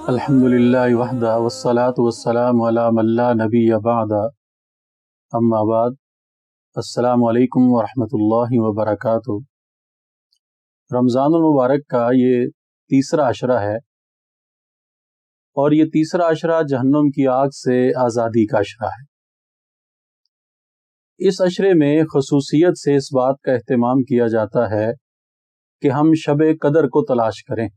الحمدللہ وحدہ والصلاة والسلام علی من لا نبی بعد، اما بعد۔ السلام علیکم ورحمۃ اللہ وبرکاتہ۔ رمضان المبارک کا یہ تیسرا عشرہ ہے، اور یہ تیسرا عشرہ جہنم کی آگ سے آزادی کا عشرہ ہے۔ اس عشرے میں خصوصیت سے اس بات کا اہتمام کیا جاتا ہے کہ ہم شب قدر کو تلاش کریں۔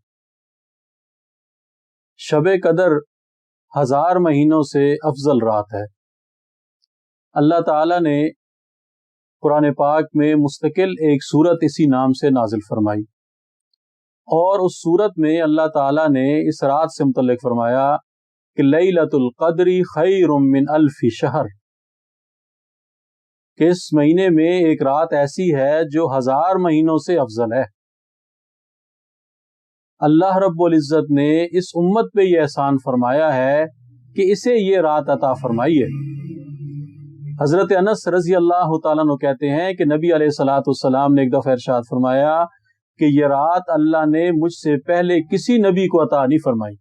شب قدر 1000 مہینوں سے افضل رات ہے۔ اللہ تعالیٰ نے قرآن پاک میں مستقل ایک سورت اسی نام سے نازل فرمائی، اور اس سورت میں اللہ تعالیٰ نے اس رات سے متعلق فرمایا کہ لیلۃ القدر خیر من الف شہر، کہ اس مہینے میں ایک رات ایسی ہے جو 1000 مہینوں سے افضل ہے۔ اللہ رب العزت نے اس امت پہ یہ احسان فرمایا ہے کہ اسے یہ رات عطا فرمائی ہے۔ حضرت انس رضی اللہ تعالیٰ عنہ کہتے ہیں کہ نبی علیہ الصلوۃ والسلام نے ایک دفعہ ارشاد فرمایا کہ یہ رات اللہ نے مجھ سے پہلے کسی نبی کو عطا نہیں فرمائی۔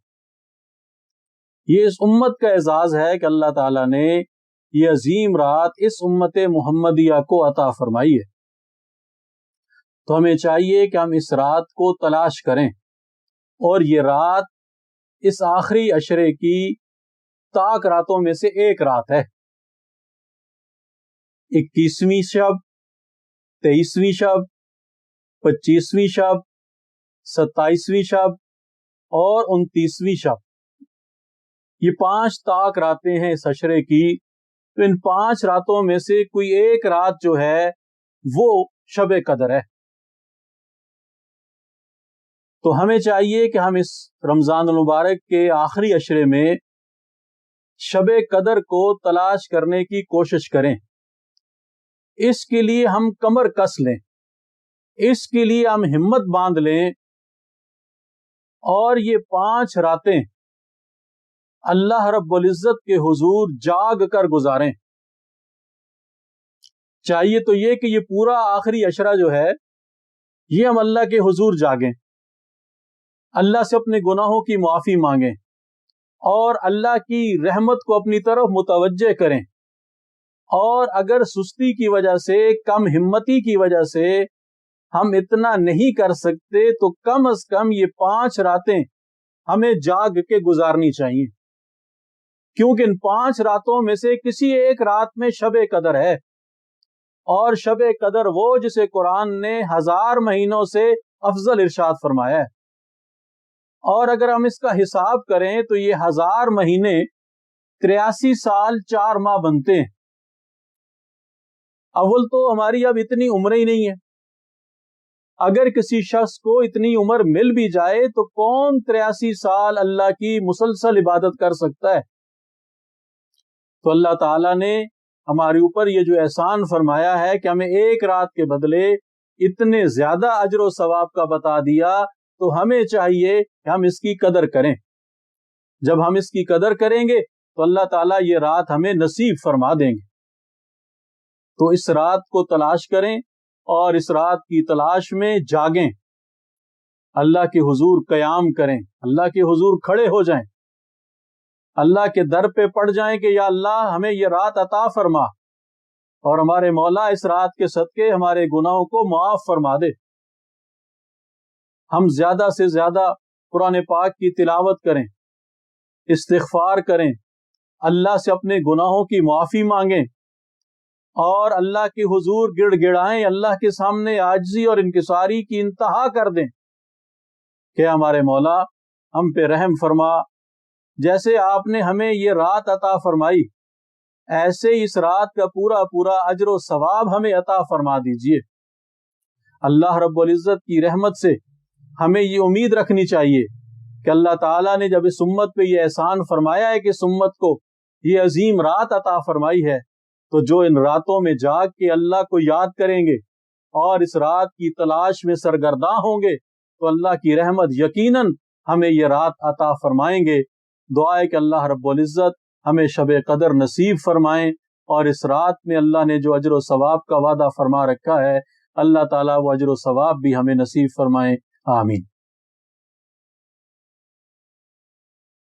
یہ اس امت کا اعزاز ہے کہ اللہ تعالیٰ نے یہ عظیم رات اس امت محمدیہ کو عطا فرمائی ہے۔ تو ہمیں چاہیے کہ ہم اس رات کو تلاش کریں، اور یہ رات اس آخری عشرے کی طاق راتوں میں سے ایک رات ہے۔ 21ویں شب، 23ویں شب، 25ویں شب، 27ویں شب اور 29ویں شب، یہ 5 طاق راتیں ہیں اس عشرے کی۔ تو ان 5 راتوں میں سے کوئی ایک رات جو ہے وہ شب قدر ہے۔ تو ہمیں چاہیے کہ ہم اس رمضان المبارک کے آخری عشرے میں شب قدر کو تلاش کرنے کی کوشش کریں۔ اس کے لیے ہم کمر کس لیں، اس کے لیے ہم ہمت باندھ لیں، اور یہ 5 راتیں اللہ رب العزت کے حضور جاگ کر گزاریں۔ چاہیے تو یہ کہ یہ پورا آخری عشرہ جو ہے یہ ہم اللہ کے حضور جاگیں، اللہ سے اپنے گناہوں کی معافی مانگیں، اور اللہ کی رحمت کو اپنی طرف متوجہ کریں، اور اگر سستی کی وجہ سے، کم ہمتی کی وجہ سے ہم اتنا نہیں کر سکتے تو کم از کم یہ 5 راتیں ہمیں جاگ کے گزارنی چاہیے، کیونکہ ان 5 راتوں میں سے کسی ایک رات میں شب قدر ہے، اور شب قدر وہ جسے قرآن نے 1000 مہینوں سے افضل ارشاد فرمایا ہے۔ اور اگر ہم اس کا حساب کریں تو یہ 1000 مہینے 83 سال 4 ماہ بنتے ہیں۔ اول تو ہماری اب اتنی عمریں ہی نہیں ہے۔ اگر کسی شخص کو اتنی عمر مل بھی جائے تو کون 83 سال اللہ کی مسلسل عبادت کر سکتا ہے؟ تو اللہ تعالیٰ نے ہمارے اوپر یہ جو احسان فرمایا ہے کہ ہمیں ایک رات کے بدلے اتنے زیادہ اجر و ثواب کا بتا دیا، تو ہمیں چاہیے کہ ہم اس کی قدر کریں۔ جب ہم اس کی قدر کریں گے تو اللہ تعالیٰ یہ رات ہمیں نصیب فرما دیں گے۔ تو اس رات کو تلاش کریں، اور اس رات کی تلاش میں جاگیں، اللہ کے حضور قیام کریں، اللہ کے حضور کھڑے ہو جائیں، اللہ کے در پہ پڑ جائیں کہ یا اللہ ہمیں یہ رات عطا فرما، اور ہمارے مولا اس رات کے صدقے ہمارے گناہوں کو معاف فرما دے۔ ہم زیادہ سے زیادہ قرآن پاک کی تلاوت کریں، استغفار کریں، اللہ سے اپنے گناہوں کی معافی مانگیں، اور اللہ کے حضور گڑ گڑائیں، اللہ کے سامنے عاجزی اور انکساری کی انتہا کر دیں کہ ہمارے مولا ہم پہ رحم فرما، جیسے آپ نے ہمیں یہ رات عطا فرمائی ایسے اس رات کا پورا پورا اجر و ثواب ہمیں عطا فرما دیجئے۔ اللہ رب العزت کی رحمت سے ہمیں یہ امید رکھنی چاہیے کہ اللہ تعالیٰ نے جب اس امت پہ یہ احسان فرمایا ہے کہ اس امت کو یہ عظیم رات عطا فرمائی ہے، تو جو ان راتوں میں جاگ کے اللہ کو یاد کریں گے اور اس رات کی تلاش میں سرگرداں ہوں گے تو اللہ کی رحمت یقیناً ہمیں یہ رات عطا فرمائیں گے۔ دعا ہے کہ اللہ رب العزت ہمیں شب قدر نصیب فرمائیں، اور اس رات میں اللہ نے جو اجر و ثواب کا وعدہ فرما رکھا ہے اللہ تعالیٰ وہ اجر و ثواب بھی ہمیں نصیب فرمائے، آمین۔